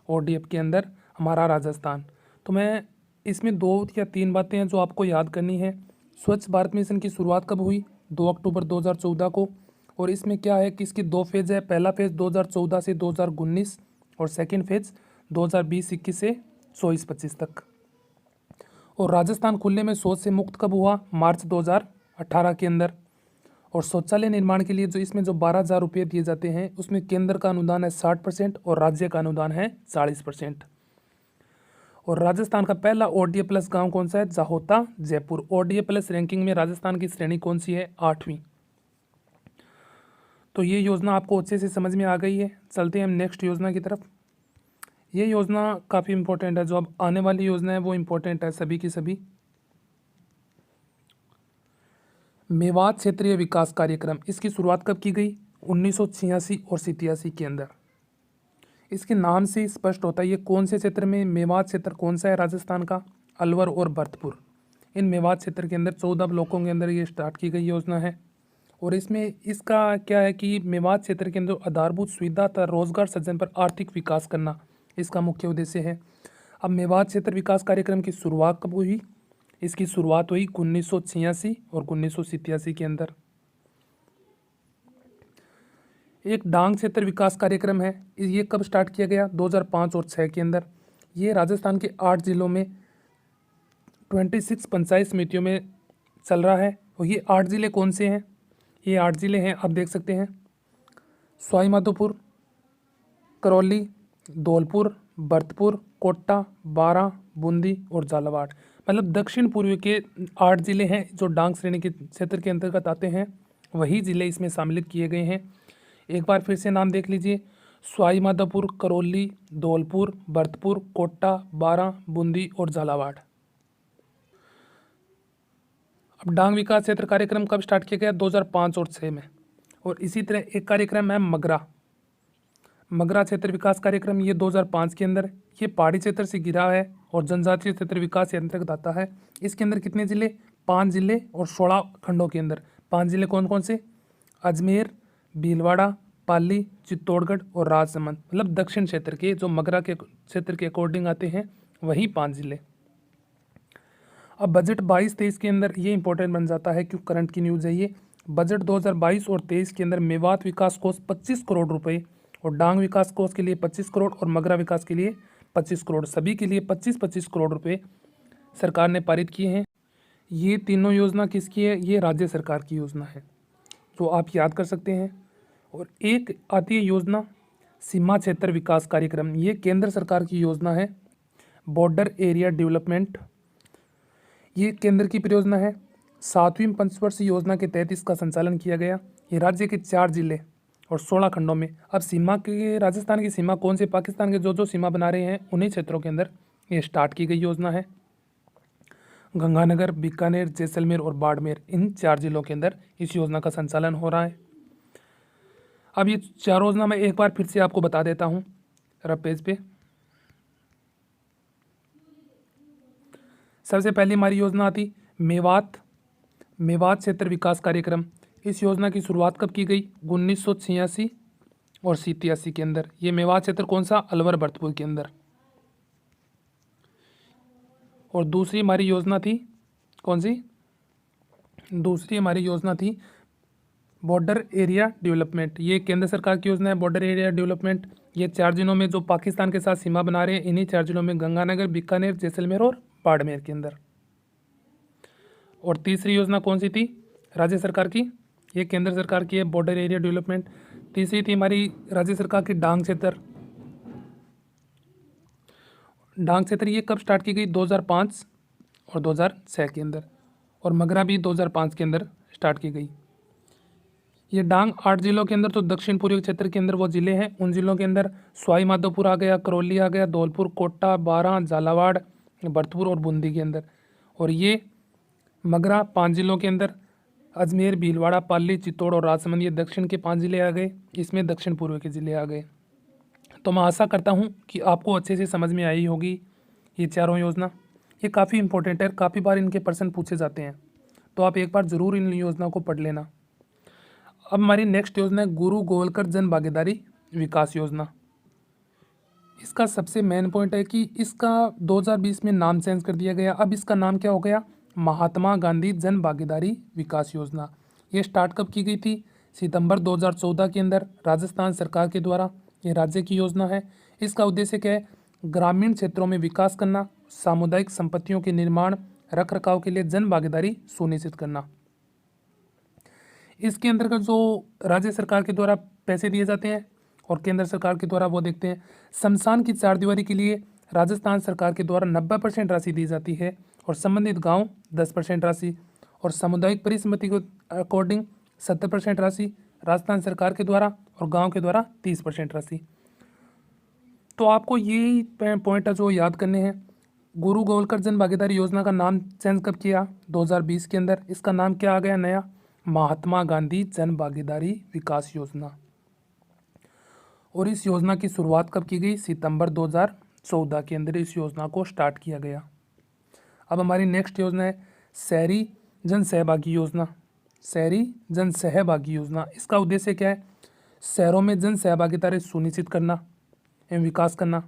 A: ओडीएफ के अंदर हमारा राजस्थान। तो मैं इसमें 2 या 3 बातें हैं जो आपको याद करनी है। स्वच्छ भारत मिशन की शुरुआत कब हुई? 2 अक्टूबर 2014 को। और इसमें क्या है कि इसकी 2 फेज़ है। पहला फेज़ 2014 से 2019 और सेकेंड फेज़ 2020-21 से 24-25 तक। और राजस्थान खुले में शौच से मुक्त कब हुआ? मार्च 2018 के अंदर। और शौचालय निर्माण के लिए जो इसमें जो 12,000 रुपये दिए जाते हैं उसमें केंद्र का अनुदान है 60% और राज्य का अनुदान है 40%। और राजस्थान का पहला ओडीएफ प्लस गाँव कौन सा है? जाहोता जयपुर। ओडीएफ प्लस रैंकिंग में राजस्थान की श्रेणी कौन सी है? 8वीं। तो ये योजना आपको अच्छे से समझ में आ गई है। चलते हैं हम नेक्स्ट योजना की तरफ। ये योजना काफ़ी इम्पोर्टेंट है, जो अब आने वाली योजना है वो इम्पोर्टेंट है सभी की सभी। मेवात क्षेत्रीय विकास कार्यक्रम, इसकी शुरुआत कब की गई? 1986 और 87 के अंदर। इसके नाम से स्पष्ट होता है ये कौन से क्षेत्र में, मेवात क्षेत्र कौन सा है राजस्थान का? अलवर और भरतपुर। इन मेवात क्षेत्र के अंदर 14 ब्लॉकों के अंदर ये स्टार्ट की गई योजना है। और इसमें इसका क्या है कि मेवात क्षेत्र के अंदर आधारभूत सुविधा तथा रोजगार सृजन पर आर्थिक विकास करना इसका मुख्य उद्देश्य है। अब मेवात क्षेत्र विकास कार्यक्रम की शुरुआत कब हुई? इसकी शुरुआत हुई 1986 और 1987 के अंदर। एक डांग क्षेत्र विकास कार्यक्रम है, ये कब स्टार्ट किया गया? 2005 और 6 के अंदर। ये राजस्थान के 8 जिलों में 26 पंचायत समितियों में चल रहा है। और ये 8 जिले कौन से हैं? ये 8 जिले हैं, आप देख सकते हैं, सवाई माधोपुर, करौली, धौलपुर, भरतपुर, कोटा, बारां, बूंदी और झालावाड़। मतलब दक्षिण पूर्व के 8 जिले हैं जो डांग श्रेणी के क्षेत्र के अंतर्गत आते हैं, वही जिले इसमें शामिल किए गए हैं। एक बार फिर से नाम देख लीजिए, सवाई माधोपुर, करौली, धौलपुर, भरतपुर, कोटा, बारां, बूंदी और झालावाड़। अब डांग विकास क्षेत्र कार्यक्रम कब स्टार्ट किया गया? 2005 और 6 में। और इसी तरह एक कार्यक्रम है मगरा क्षेत्र विकास कार्यक्रम, ये 2005 के अंदर। ये पहाड़ी क्षेत्र से घिरा है और जनजातीय क्षेत्र विकास के अंतर्गत आता है। इसके अंदर कितने जिले? 5 जिले और 16 खंडों के अंदर। 5 जिले कौन कौन से? अजमेर, भीलवाड़ा, पाली, चित्तौड़गढ़ और राजसमंद। मतलब दक्षिण क्षेत्र के जो मगरा के क्षेत्र के अकॉर्डिंग आते हैं, वही 5 जिले। अब बजट 22-23 के अंदर ये इंपॉर्टेंट बन जाता है क्यों करंट की न्यूज़ है ये। बजट 2022 और 23 के अंदर मेवात विकास कोष 25 करोड़ रुपए और डांग विकास कोष के लिए 25 करोड़ और मगरा विकास के लिए 25 करोड़, सभी के लिए 25-25 करोड़ रुपए सरकार ने पारित किए हैं। ये तीनों योजना किसकी है? ये राज्य सरकार की योजना है, जो आप याद कर सकते हैं। और एक आती है योजना सीमा क्षेत्र विकास कार्यक्रम, ये केंद्र सरकार की योजना है। बॉर्डर एरिया डेवलपमेंट, ये केंद्र की परियोजना है। 7वीं पंचवर्षीय योजना के तहत इसका संचालन किया गया। ये राज्य के 4 जिले और 16 खंडों में। अब सीमा के, राजस्थान की सीमा कौन से? पाकिस्तान के जो सीमा बना रहे हैं उन्हीं क्षेत्रों के अंदर ये स्टार्ट की गई योजना है। गंगानगर, बीकानेर, जैसलमेर और बाड़मेर, इन 4 जिलों के अंदर इस योजना का संचालन हो रहा है। अब ये 4 योजना मैं एक बार फिर से आपको बता देता हूँ रफ पेज पे। सबसे पहले हमारी योजना आती मेवात क्षेत्र विकास कार्यक्रम। इस योजना की शुरुआत कब की गई? 1986 और 87 के अंदर। ये मेवात क्षेत्र कौन सा? अलवर भरतपुर के अंदर। और दूसरी हमारी योजना थी कौन सी? दूसरी हमारी योजना थी बॉर्डर एरिया डेवलपमेंट। ये केंद्र सरकार की योजना है बॉर्डर एरिया डेवलपमेंट। ये 4 जिलों में जो पाकिस्तान के साथ सीमा बना रहे हैं, इन्हीं 4 जिलों में गंगानगर, बीकानेर, जैसलमेर और बाड़मेर के अंदर। और तीसरी योजना कौन सी थी? राज्य सरकार की, ये केंद्र सरकार की है बॉर्डर एरिया डेवलपमेंट। तीसरी थी हमारी राज्य सरकार की डांग क्षेत्र। डांग क्षेत्र ये कब स्टार्ट की गई? 2005 और 2006 के अंदर। और मगरा भी 2005 के अंदर स्टार्ट की गई। ये डांग 8 जिलों के अंदर, तो दक्षिण पूर्वी क्षेत्र के अंदर वो जिले हैं, उन जिलों के अंदर सवाई माधोपुर आ गया, करौली आ गया, धौलपुर, कोटा, बारां, झालावाड़, भरतपुर और बूंदी के अंदर। और ये मगरा 5 जिलों के अंदर अजमेर, भीलवाड़ा, पाली, चित्तौड़ और राजसमंद, ये दक्षिण के 5 जिले आ गए। इसमें दक्षिण पूर्व के ज़िले आ गए। तो मैं आशा करता हूँ कि आपको अच्छे से समझ में आई होगी ये चारों योजना। ये काफ़ी इंपॉर्टेंट है, काफ़ी बार इनके प्रश्न पूछे जाते हैं, तो आप एक बार ज़रूर इन योजना को पढ़ लेना। अब हमारी नेक्स्ट योजना है गुरु गोवलकर जन भागीदारी विकास योजना। इसका सबसे मेन पॉइंट है कि इसका 2020 में नाम चेंज कर दिया गया। अब इसका नाम क्या हो गया? महात्मा गांधी जन भागीदारी विकास योजना। ये स्टार्ट कब की गई थी? सितंबर 2014 के अंदर राजस्थान सरकार के द्वारा। ये राज्य की योजना है। इसका उद्देश्य क्या है? ग्रामीण क्षेत्रों में विकास करना, सामुदायिक संपत्तियों के निर्माण, रख रखाव के लिए जन भागीदारी सुनिश्चित करना। इसके अंतर्गत जो राज्य सरकार के द्वारा पैसे दिए जाते हैं और केंद्र सरकार के द्वारा वो देखते हैं। शमशान की चारदीवारी के लिए राजस्थान सरकार के द्वारा 90% राशि दी जाती है और संबंधित गांव 10% राशि, और सामुदायिक परिसमिति को अकॉर्डिंग 70% राशि, राजस्थान सरकार के द्वारा और गांव के द्वारा 30% राशि। तो आपको यही पॉइंट है जो याद करने हैं। गुरु गोलकर जन भागीदारी योजना का नाम चेंज कब किया? 2020 के अंदर। इसका नाम क्या आ गया नया? महात्मा गांधी जन भागीदारी विकास योजना। और इस योजना की शुरुआत कब की गई? सितंबर 2014 के अंदर इस योजना को स्टार्ट किया गया। अब हमारी नेक्स्ट योजना है शहरी जन सहभागी योजना। शहरी जन सहभागी योजना, इसका उद्देश्य क्या है? शहरों में जन सहभागिता सुनिश्चित करना एवं विकास करना।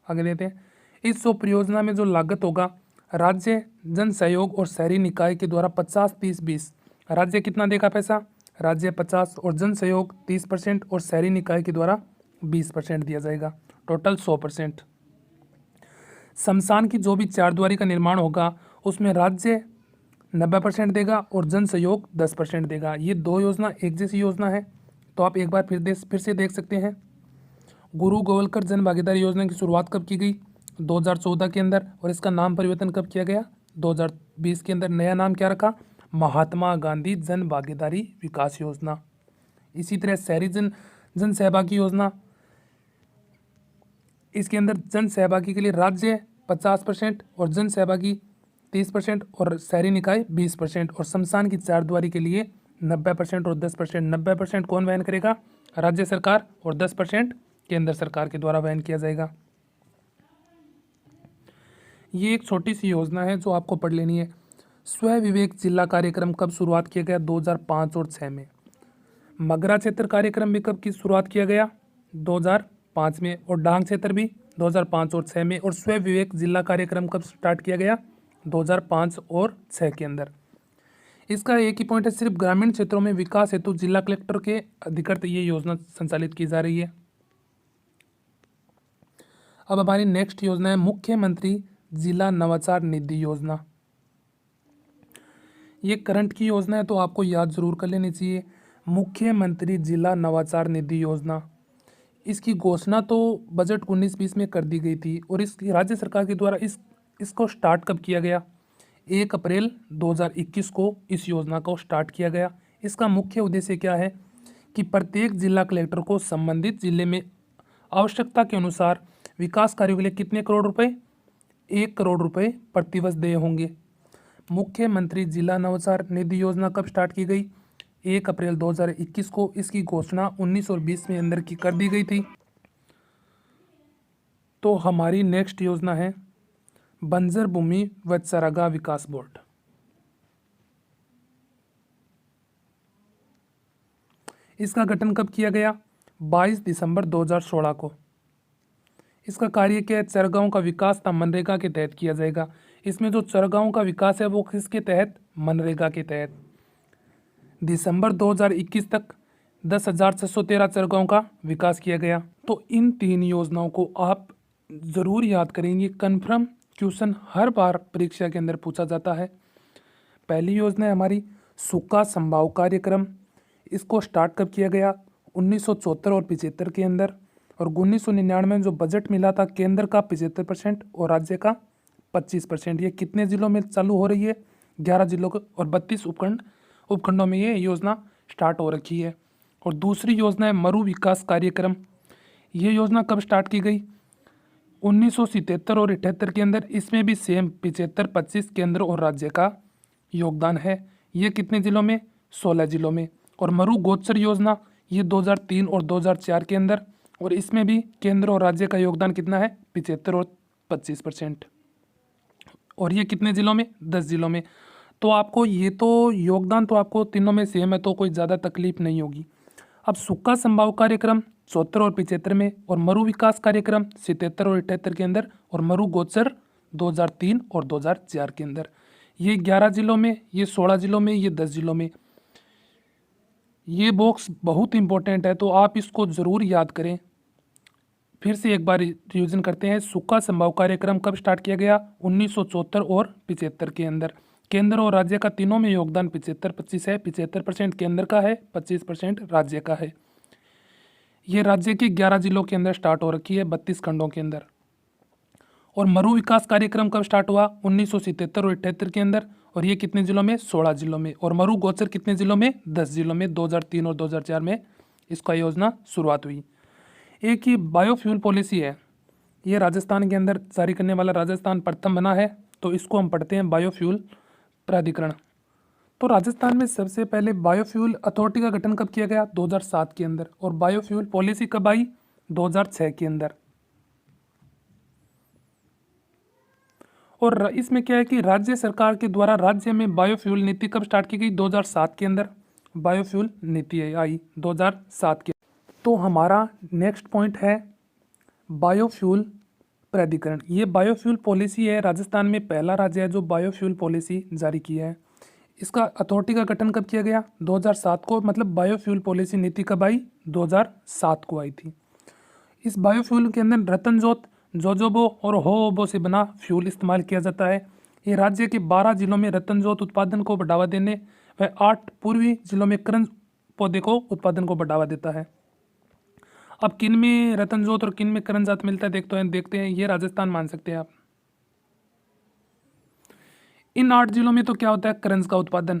A: आगे देते हैं। इस परियोजना में जो लागत होगा, राज्य जन सहयोग और शहरी निकाय के द्वारा 50-30-20। राज्य कितना देगा पैसा? राज्य 50 और जन सहयोग 30% और शहरी निकाय के द्वारा 20% दिया जाएगा, टोटल 100%। शमशान की जो भी चारद्वारी का निर्माण होगा उसमें राज्य 90% देगा और जन सहयोग 10% देगा। ये दो योजना एक जैसी योजना है, तो आप एक बार फिर से देख सकते हैं। गुरु गोलकर जन भागीदारी योजना की शुरुआत कब की गई? 2014 के अंदर। और इसका नाम परिवर्तन कब किया गया? 2020 के अंदर। नया नाम क्या रखा? महात्मा गांधी जन भागीदारी विकास योजना। इसी तरह शहरी जन सहभागी योजना, इसके अंदर जन सहभागी के लिए राज्य 50% और जन सहभागी 30% और शहरी निकाय 20%। और शमशान की चारद्वारी के लिए 90% और 10%। 90% कौन वहन करेगा? राज्य सरकार, और 10% केंद्र सरकार के द्वारा वहन किया जाएगा। ये एक छोटी सी योजना है जो आपको पढ़ लेनी है। स्व विवेक जिला कार्यक्रम कब शुरुआत किया गया? 2005 और 6 में। मगरा क्षेत्र कार्यक्रम में कब की शुरुआत किया गया? 2005 में। और डांग क्षेत्र भी 2005 और 6 में। और स्व विवेक जिला कार्यक्रम कब स्टार्ट किया गया? 2005 और 6 के अंदर। इसका एक ही पॉइंट है, सिर्फ ग्रामीण क्षेत्रों में विकास हेतु जिला कलेक्टर के अधिकृत ये योजना संचालित की जा रही है। अब हमारी नेक्स्ट योजना है मुख्यमंत्री जिला नवाचार निधि योजना। ये करंट की योजना है तो आपको याद जरूर कर लेनी चाहिए। मुख्यमंत्री जिला नवाचार निधि योजना, इसकी घोषणा तो बजट 19-20 में कर दी गई थी और इस राज्य सरकार के द्वारा इसको स्टार्ट कब किया गया? 1 अप्रैल 2021 को इस योजना को स्टार्ट किया गया। इसका मुख्य उद्देश्य क्या है कि प्रत्येक जिला कलेक्टर को संबंधित जिले में आवश्यकता के अनुसार विकास कार्यों के लिए कितने करोड़ रुपए? 1 करोड़ रुपए प्रतिवर्ष देय होंगे। मुख्यमंत्री जिला नवाचार निधि योजना कब स्टार्ट की गई? 1 अप्रैल 2021 को। इसकी घोषणा 19 और 20 में अंदर की कर दी गई थी। तो हमारी नेक्स्ट योजना है बंजर भूमि व चारागाह विकास बोर्ड। इसका गठन कब किया गया? 22 दिसंबर 2016 को। इसका कार्य क्या है? चारागाहों का विकास मनरेगा के तहत किया जाएगा। इसमें जो चारागाहों का विकास है वो किसके तहत? मनरेगा के तहत। दिसंबर 2021 तक 10,613 चारागाहों का विकास किया गया। तो इन 3 योजनाओं को आप ज़रूर याद करेंगे। कन्फर्म क्वेश्चन हर बार परीक्षा के अंदर पूछा जाता है। पहली योजना है हमारी सूखा संभाव कार्यक्रम। इसको स्टार्ट कब किया गया? 1974 और 75 के अंदर। और 1999 में जो बजट मिला था केंद्र का 75% और राज्य का 25%। ये कितने जिलों में चालू हो रही है? 11 जिलों और 32 उपखंडों में ये योजना स्टार्ट हो रखी है। और दूसरी योजना है मरु विकास कार्यक्रम। ये योजना कब स्टार्ट की गई? 1977 और 78 के अंदर। इसमें भी सेम 75-25 केंद्र और राज्य का योगदान है। ये कितने जिलों में? 16 जिलों में। और मरु गोचर योजना ये 2003 और 2004 के अंदर। और इसमें भी केंद्र और राज्य का योगदान कितना है? 75 और 25%। और ये कितने जिलों में? 10 जिलों में। तो आपको ये तो योगदान तो आपको तीनों में सेम है, तो कोई ज़्यादा तकलीफ नहीं होगी। अब सूखा संभाव कार्यक्रम 74 और 75 में, और मरु विकास कार्यक्रम 77 और 78 के अंदर, और मरु गोचर 2003 और 2004 के अंदर। ये 11 जिलों में, ये 16 जिलों में, ये 10 जिलों में। ये बॉक्स बहुत इंपॉर्टेंट है तो आप इसको ज़रूर याद करें। फिर से एक बार रिवीजन करते हैं। सूखा संभाव कार्यक्रम कब स्टार्ट किया गया? 1974 और 75 के अंदर। केंद्र और राज्य का तीनों में योगदान 75-25 है। 75% केंद्र का है, 25% राज्य का है। ये राज्य के 11 जिलों के अंदर स्टार्ट हो रखी है, 32 खंडों के अंदर। और मरु विकास कार्यक्रम कब स्टार्ट हुआ? 1977 और 78 के अंदर। और ये कितने जिलों में? 16 जिलों में। और मरु गोचर कितने जिलों में? 10 जिलों में। 2003 और 2004 में इसका योजना शुरुआत हुई। एक ही बायोफ्यूल पॉलिसी है, ये राजस्थान के अंदर जारी करने वाला राजस्थान प्रथम बना है, तो इसको हम पढ़ते हैं बायोफ्यूल प्राधिकरण। तो राजस्थान में सबसे पहले बायोफ्यूल अथॉरिटी का गठन कब किया गया? 2007 के अंदर। और बायोफ्यूल पॉलिसी कब आई? 2006 के अंदर। और इसमें क्या है कि राज्य सरकार के द्वारा राज्य में बायोफ्यूल नीति कब स्टार्ट की गई? 2007 के अंदर बायोफ्यूल नीति आई 2007 के। तो हमारा नेक्स्ट पॉइंट है बायोफ्यूल प्राधिकरण। ये बायोफ्यूल पॉलिसी है, राजस्थान में पहला राज्य है जो बायोफ्यूल पॉलिसी जारी किया है। इसका अथॉरिटी का गठन कब किया गया? 2007 को। मतलब बायोफ्यूल पॉलिसी नीति कब आई? 2007 को आई थी। इस बायोफ्यूल के अंदर रतनजोत, जोजोबो और होओबो से बना फ्यूल इस्तेमाल किया जाता है। ये राज्य के 12 जिलों में रतनजोत उत्पादन को बढ़ावा देने व 8 पूर्वी जिलों में करंज पौधे को उत्पादन को बढ़ावा देता है। अब किन में रतनजोत और किन में करंजात मिलता है देखते हैं। ये राजस्थान मान सकते हैं आप। इन 8 जिलों में तो क्या होता है? करंज का उत्पादन।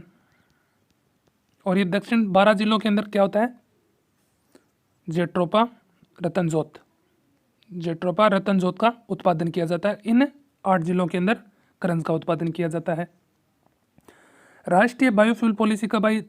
A: और ये दक्षिण 12 जिलों के अंदर क्या होता है? जेट्रोपा रतनजोत, जेट्रोपा रतनजोत का उत्पादन किया जाता है। इन 8 जिलों के अंदर करंज का उत्पादन किया जाता है। राष्ट्रीय बायोफ्यूल पॉलिसी कब आई?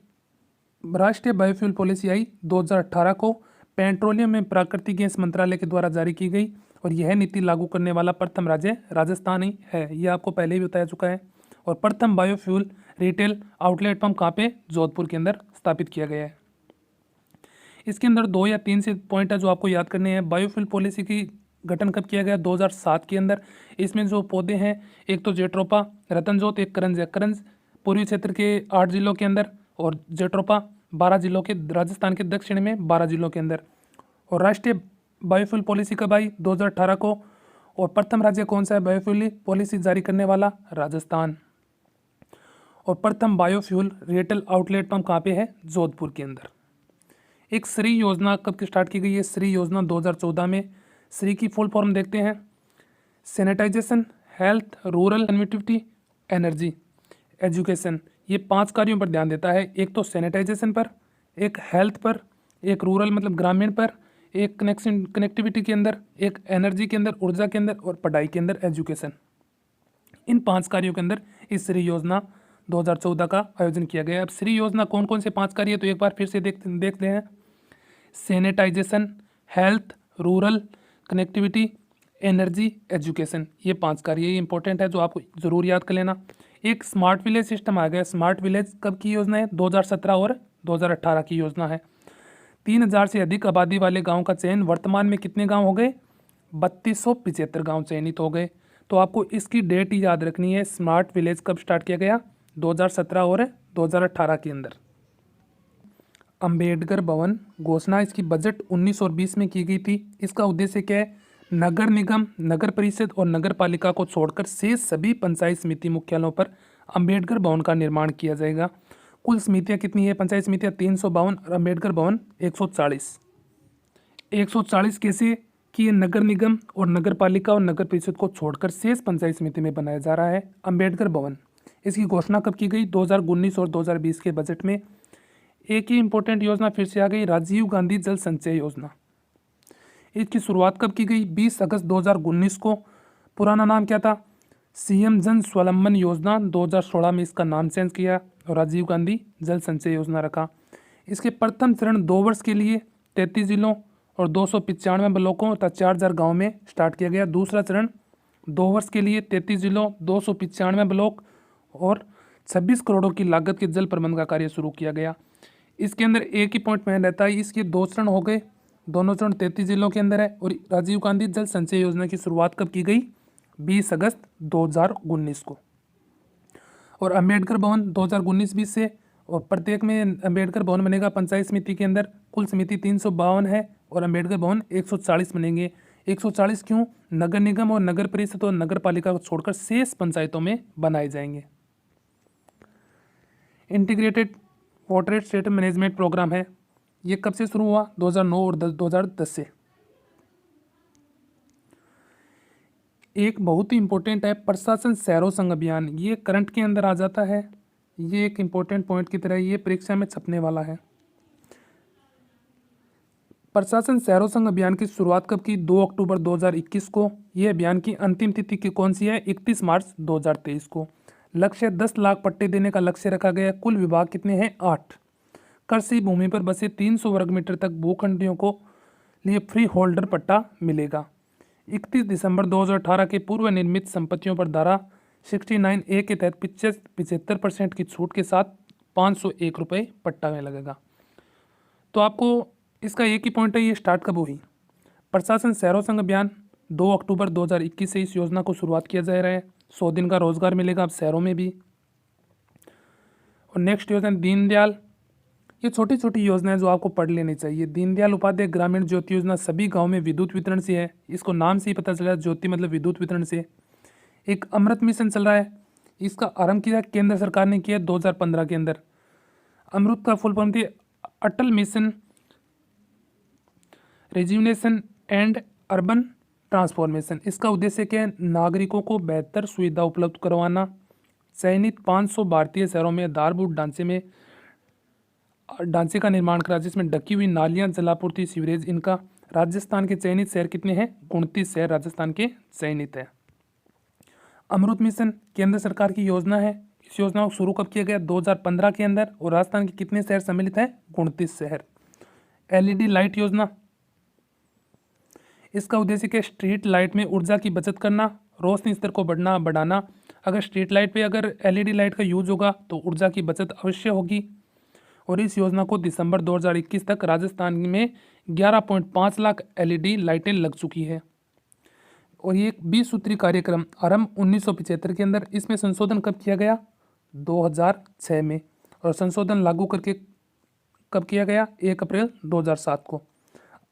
A: राष्ट्रीय बायोफ्यूल पॉलिसी आई 2018 को। पेट्रोलियम एवं प्राकृतिक गैस मंत्रालय के द्वारा जारी की गई और यह नीति लागू करने वाला प्रथम राज्य राजस्थान ही है। यह आपको पहले ही बताया चुका है। और प्रथम बायोफ्यूल रिटेल आउटलेट पंप कहाँ पे? जोधपुर के अंदर स्थापित किया गया है। इसके अंदर 2 या 3 से पॉइंट है जो आपको याद करने हैं। बायोफ्यूल पॉलिसी की गठन कब किया गया? 2007 के अंदर। इसमें जो पौधे हैं, एक तो जेट्रोपा रतनजोत, एक करंज है। करंज पूर्वी क्षेत्र के 8 जिलों के अंदर और जेट्रोपा 12 जिलों के, राजस्थान के दक्षिण में 12 जिलों के अंदर। और राष्ट्रीय बायोफ्यूल पॉलिसी कब आई? 2018 को। और प्रथम राज्य कौन सा है बायोफ्यूल पॉलिसी जारी करने वाला? राजस्थान। और प्रथम बायोफ्यूल रिटेल आउटलेट पंप कहाँ पे है? जोधपुर के अंदर। एक श्री योजना कब स्टार्ट की गई है? श्री योजना 2014 में। श्री की फुल फॉर्म देखते हैं। Sanitization, health, rural connectivity, energy, education. ये 5 कार्यों पर ध्यान देता है। एक तो सैनिटाइजेशन पर, एक हेल्थ पर, एक रूरल मतलब ग्रामीण पर, एक कनेक्टिविटी के अंदर, एक एनर्जी के अंदर, ऊर्जा के अंदर, और पढ़ाई के अंदर एजुकेशन। इन 5 कार्यों के अंदर इस श्री योजना 2014 का आयोजन किया गया। अब श्री योजना कौन कौन से 5 कार्य है तो एक बार फिर से देखते हैं। Sanitization, health, rural connectivity, energy, education. ये 5 कार्य, ये इंपॉर्टेंट है जो आपको जरूर याद कर लेना। एक स्मार्ट विलेज सिस्टम आ गया। स्मार्ट विलेज कब की योजना है? 2017 और 2018 की योजना है। 3000 से अधिक आबादी वाले गांव का चयन। वर्तमान में कितने गांव हो गए? 3275 गांव चयनित हो गए। तो आपको इसकी डेट ही याद रखनी है। स्मार्ट विलेज कब स्टार्ट किया गया? 2017 और 2018 के अंदर। अंबेडकर भवन घोषणा इसकी बजट 19 और 20 में की गई थी। इसका उद्देश्य क्या है? नगर निगम, नगर परिषद और नगर पालिका को छोड़कर शेष सभी पंचायत समिति मुख्यालयों पर अंबेडकर भवन का निर्माण किया जाएगा। कुल समितियां कितनी है? पंचायत समितियां 352 और अंबेडकर भवन 140। 140 कैसे कि ये नगर निगम और नगर पालिका और नगर परिषद को छोड़कर शेष पंचायत समिति में बनाया जा रहा है अंबेडकर भवन। इसकी घोषणा कब की गई? 2019 और 2020 के बजट में। एक ही इंपॉर्टेंट योजना फिर से आ गई, राजीव गांधी जल संचय योजना। इसकी शुरुआत कब की गई? 20 अगस्त 2019 को। पुराना नाम क्या था? सीएम जन स्वावलंबन योजना। 2016 में इसका नाम चेंज किया और राजीव गांधी जल संचय योजना रखा। इसके प्रथम चरण 2 वर्ष के लिए 33 जिलों और 295 ब्लॉकों तथा 4000 गाँव में स्टार्ट किया गया। दूसरा चरण 2 वर्ष के लिए 33 जिलों, 295 ब्लॉक और 26 करोड़ों की लागत के जल प्रबंधन का कार्य शुरू किया गया। इसके अंदर एक ही पॉइंट में रहता है, इसके 2 चरण हो गए। दोनों चरण 33 जिलों के अंदर है। और राजीव गांधी जल संचय योजना की शुरुआत कब की गई? 20 अगस्त 2019 को। और अंबेडकर भवन 2019-20 से। और प्रत्येक में अंबेडकर भवन बनेगा पंचायत समिति के अंदर। कुल समिति 352 है और अंबेडकर भवन 140 बनेंगे। 140 क्यों? नगर निगम और नगर परिषद और नगर पालिका को छोड़कर शेष पंचायतों में बनाए जाएंगे। Integrated water state management programme है। ये कब से शुरू हुआ? 2009 और 2010 से। एक बहुत ही इम्पोर्टेंट है प्रशासन शहरों संघ अभियान, ये करंट के अंदर आ जाता है। ये एक इम्पोर्टेंट पॉइंट की तरह ये परीक्षा में छपने वाला है। प्रशासन शहरों संघ अभियान की शुरुआत कब की? 2 अक्टूबर 2021 को। यह अभियान की अंतिम तिथि की कौन सी है? 31 मार्च 2023 को। लक्ष्य 10 लाख पट्टे देने का लक्ष्य रखा गया। कुल विभाग कितने हैं? 8। कृषि भूमि पर बसे 300 वर्ग मीटर तक भूखंडियों को लिए फ्री होल्डर पट्टा मिलेगा। 31 दिसंबर 2018 के पूर्व निर्मित संपत्तियों पर धारा 69A के तहत 75% की छूट के साथ 501 रुपये पट्टा में लगेगा। तो आपको इसका एक ही पॉइंट है, ये स्टार्ट कब हुई? प्रशासन शहरों संघ अभियान 2 अक्टूबर 2021 से इस योजना को शुरुआत किया जा रहा है। 100 दिन का रोजगार मिलेगा अब शहरों में भी। और नेक्स्ट योजना दीनदयाल, ये छोटी छोटी योजनाएं जो आपको पढ़ लेनी चाहिए। दीनदयाल उपाध्याय ग्रामीण ज्योति योजना सभी गांव में विद्युत वितरण से है। इसको नाम से ही पता चला, ज्योति मतलब विद्युत वितरण से। एक अमृत मिशन चल रहा है, इसका आरंभ किया केंद्र सरकार ने किया 2015 के अंदर। अमृत का फुल फॉर्म थी Atal mission rejuvenation and urban transformation. इसका उद्देश्य क्या है? नागरिकों को बेहतर सुविधा उपलब्ध करवाना। चयनित 500 भारतीय शहरों में आधारभूत ढांचे का निर्माण करा, जिसमें ढकी हुई नालियां, जलापूर्ति, सीवरेज। इनका राजस्थान के चयनित शहर कितने हैं? 29 शहर राजस्थान के चयनित है। अमृत मिशन केंद्र सरकार की योजना है। इस योजना को शुरू कब किया गया? 2015 के अंदर। और राजस्थान के कितने शहर सम्मिलित हैं? 29 शहर। LED लाइट योजना, इसका उद्देश्य क्या? स्ट्रीट लाइट में ऊर्जा की बचत करना, रोशनी स्तर को बढ़ाना। अगर स्ट्रीट लाइट पे अगर LED लाइट का यूज होगा तो ऊर्जा की बचत अवश्य होगी। और इस योजना को दिसंबर 2021 तक राजस्थान में 11.5 लाख LED लाइटें लग चुकी है। और ये 20 सूत्री कार्यक्रम आरंभ 1975 के अंदर। इसमें संशोधन कब किया गया? 2006 में। और संशोधन लागू करके कब किया गया? 1 अप्रैल 2007 को।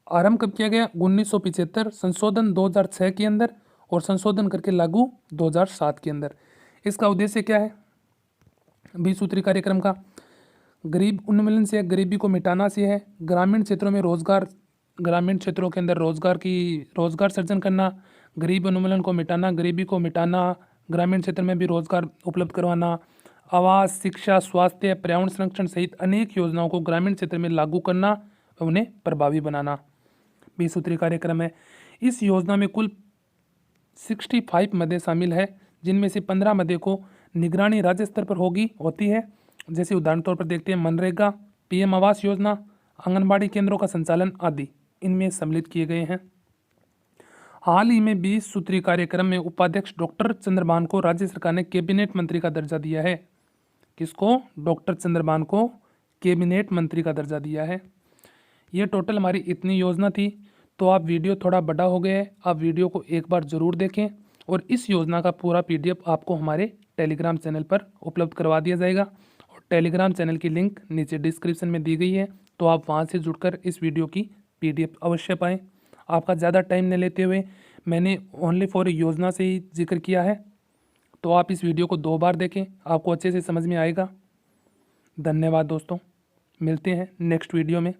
A: आरंभ कब किया गया? 1975, संशोधन 2006 के अंदर, और संशोधन करके लागू 2007 के अंदर। इसका उद्देश्य क्या है 20 सूत्री कार्यक्रम का? गरीब उन्मूलन से, गरीबी को मिटाना से है। ग्रामीण क्षेत्रों में रोजगार, ग्रामीण क्षेत्रों के अंदर रोजगार सर्जन करना, गरीब उन्मूलन को मिटाना, गरीबी को मिटाना, ग्रामीण क्षेत्र में भी रोजगार उपलब्ध करवाना, आवास, शिक्षा, स्वास्थ्य, पर्यावरण संरक्षण सहित अनेक योजनाओं को ग्रामीण क्षेत्र में लागू करना, उन्हें प्रभावी बनाना 20 सूत्री कार्यक्रम है। इस योजना में कुल 65 मदें शामिल है, जिनमें से 15 मदें को निगरानी राज्य स्तर पर होती है। जैसे उदाहरण तौर पर देखते हैं मनरेगा, PM आवास योजना, आंगनबाड़ी केंद्रों का संचालन आदि इनमें सम्मिलित किए गए हैं। हाल ही में 20 सूत्री कार्यक्रम में उपाध्यक्ष डॉक्टर चंद्रभान को राज्य सरकार ने कैबिनेट मंत्री का दर्जा दिया है। किसको? डॉक्टर चंद्रभान को कैबिनेट मंत्री का दर्जा दिया है। ये टोटल हमारी इतनी योजना थी। तो आप वीडियो थोड़ा बड़ा हो गया है, आप वीडियो को एक बार ज़रूर देखें। और इस योजना का पूरा PDF आपको हमारे टेलीग्राम चैनल पर उपलब्ध करवा दिया जाएगा। और टेलीग्राम चैनल की लिंक नीचे डिस्क्रिप्शन में दी गई है, तो आप वहां से जुड़कर इस वीडियो की PDF अवश्य पाएँ। आपका ज़्यादा टाइम न लेते हुए मैंने ओनली फॉर योजना से ही जिक्र किया है, तो आप इस वीडियो को 2 बार देखें, आपको अच्छे से समझ में आएगा। धन्यवाद दोस्तों, मिलते हैं नेक्स्ट वीडियो में।